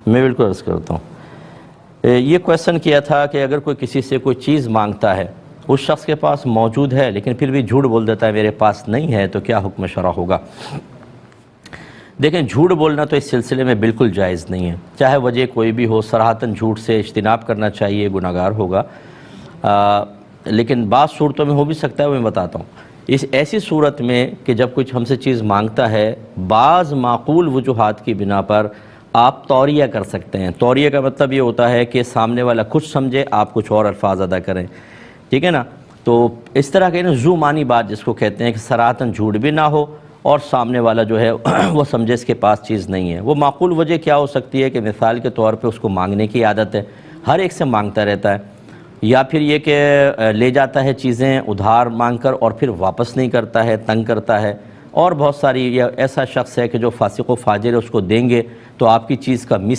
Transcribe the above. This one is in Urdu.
میں بالکل عرض کرتا ہوں، یہ کویسچن کیا تھا کہ اگر کوئی کسی سے کوئی چیز مانگتا ہے، اس شخص کے پاس موجود ہے لیکن پھر بھی جھوٹ بول دیتا ہے میرے پاس نہیں ہے، تو کیا حکم شرع ہوگا؟ دیکھیں، جھوٹ بولنا تو اس سلسلے میں بالکل جائز نہیں ہے، چاہے وجہ کوئی بھی ہو، صراحتاً جھوٹ سے اجتناب کرنا چاہیے، گناہگار ہوگا۔ لیکن بعض صورتوں میں ہو بھی سکتا ہے، وہ میں بتاتا ہوں۔ اس ایسی صورت میں کہ جب کچھ ہم سے چیز مانگتا ہے، بعض معقول وجوہات کی بنا پر آپ توریہ کر سکتے ہیں۔ توریہ کا مطلب یہ ہوتا ہے کہ سامنے والا کچھ سمجھے، آپ کچھ اور الفاظ ادا کریں، ٹھیک ہے نا؟ تو اس طرح کے ذو معنی بات جس کو کہتے ہیں کہ صراحتاً جھوٹ بھی نہ ہو اور سامنے والا جو ہے وہ سمجھے اس کے پاس چیز نہیں ہے۔ وہ معقول وجہ کیا ہو سکتی ہے کہ مثال کے طور پہ اس کو مانگنے کی عادت ہے، ہر ایک سے مانگتا رہتا ہے، یا پھر یہ کہ لے جاتا ہے چیزیں ادھار مانگ کر اور پھر واپس نہیں کرتا ہے، تنگ کرتا ہے، اور بہت ساری، یا ایسا شخص ہے کہ جو فاسق و فاجر ہے، اس کو دیں گے تو آپ کی چیز کا مس